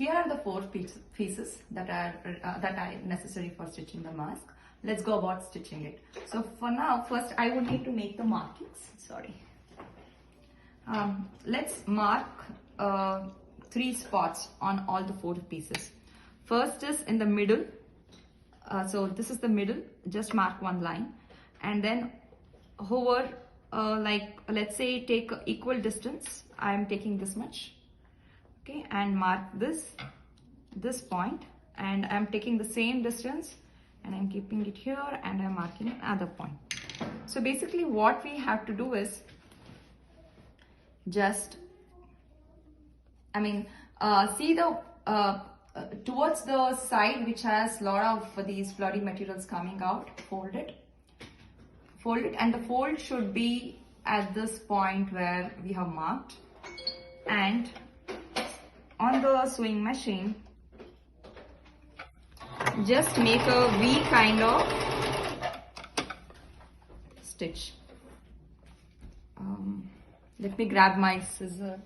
Here are the four pieces that are necessary for stitching the mask. Let's go about stitching it. So for now, first I would need to make the markings. Sorry. Let's mark 3 spots on all the 4 pieces. First is in the middle. So this is the middle. Just mark 1 line, and then hover like, let's say, take equal distance. I am taking this much. Okay, and mark this point, and I'm taking the same distance and I'm keeping it here, and I'm marking another point. So basically what we have to do is just, see the towards the side which has lot of these floody materials coming out. Fold it, and the fold should be at this point where we have marked, and on the sewing machine just make a V kind of stitch. Let me grab my scissor.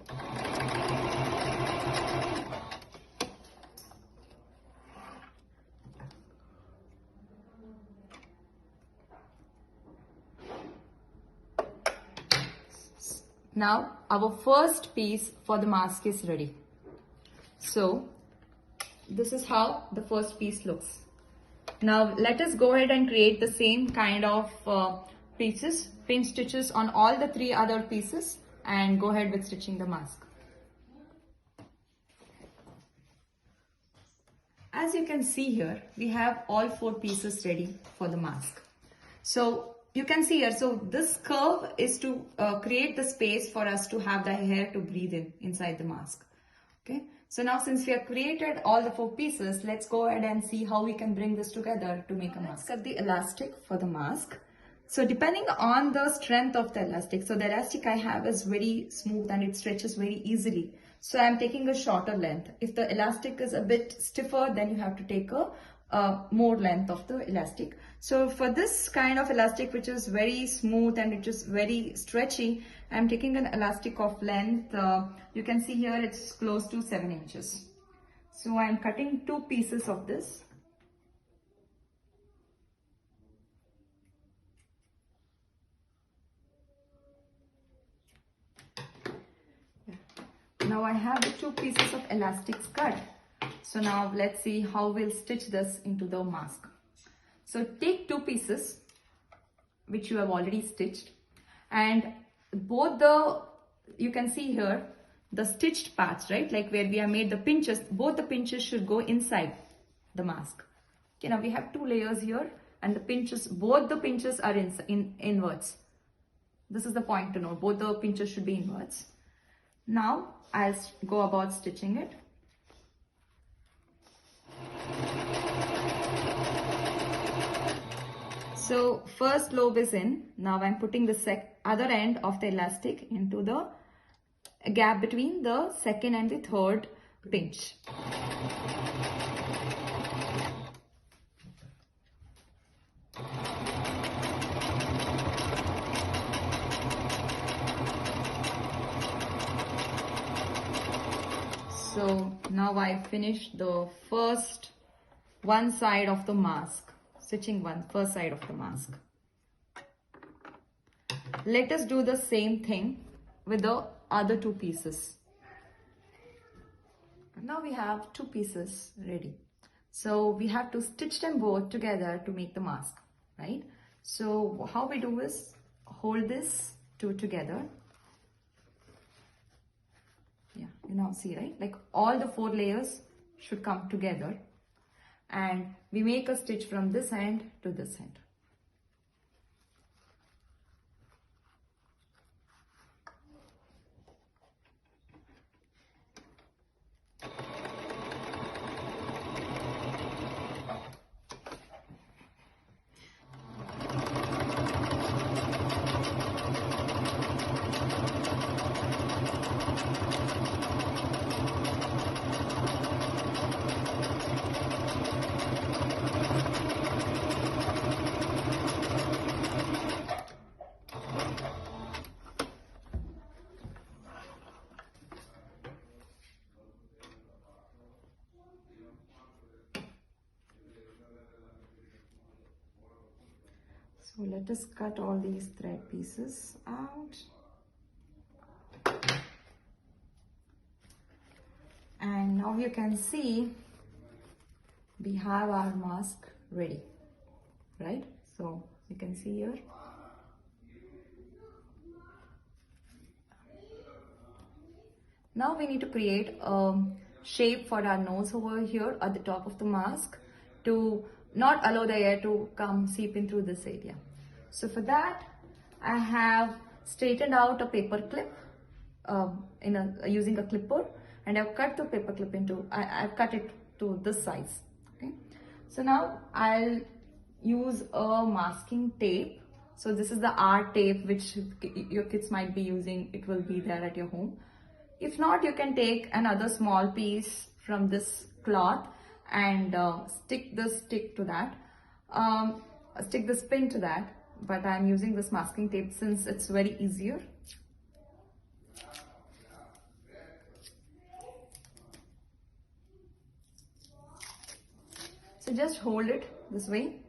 Now our first piece for the mask is ready. So this is how the first piece looks. Now let us go ahead and create the same kind of pieces, pin stitches on all the 3 other pieces, and go ahead with stitching the mask. As you can see here, we have all 4 pieces ready for the mask. So you can see here, so this curve is to create the space for us to have the hair to breathe inside the mask. Okay, so now since we have created all the 4 pieces, let's go ahead and see how we can bring this together to make a mask. Let's cut the elastic for the mask. So depending on the strength of the elastic, so the elastic I have is very smooth and it stretches very easily. So I'm taking a shorter length. If the elastic is a bit stiffer, then you have to take a more length of the elastic. So for this kind of elastic which is very smooth and it is very stretchy, I'm taking an elastic of length, you can see here it's close to 7 inches. So I'm cutting 2 pieces of this. Now I have the 2 pieces of elastics cut. So now let's see how we'll stitch this into the mask. So take 2 pieces which you have already stitched, and both you can see here the stitched parts, right? Like where we have made the pinches, both the pinches should go inside the mask. Okay, now we have 2 layers here, and the pinches, both the pinches are inwards. This is the point to note, both the pinches should be inwards. Now I'll go about stitching it. So first lobe is in. Now I'm putting the other end of the elastic into the gap between the second and the third pinch. So now I finished the first one side of the mask, stitching first side of the mask. Let us do the same thing with the other 2 pieces. Now we have 2 pieces ready. So we have to stitch them both together to make the mask, right? So how we do is hold this 2 together. Yeah, you now see, right? Like all the 4 layers should come together, and we make a stitch from this end to this end. So let us cut all these thread pieces out. And now you can see we have our mask ready, right? So you can see here. Now we need to create a shape for our nose over here at the top of the mask to not allow the air to come seep in through this area. So for that, I have straightened out a paper clip using a clipboard, and I've cut the paper clip into, I've cut it to this size. Okay. So now I'll use a masking tape. So this is the art tape which your kids might be using. It will be there at your home. If not, you can take another small piece from this cloth and stick this stick to that, stick this pin to that, but I'm using this masking tape since it's very easier. So just hold it this way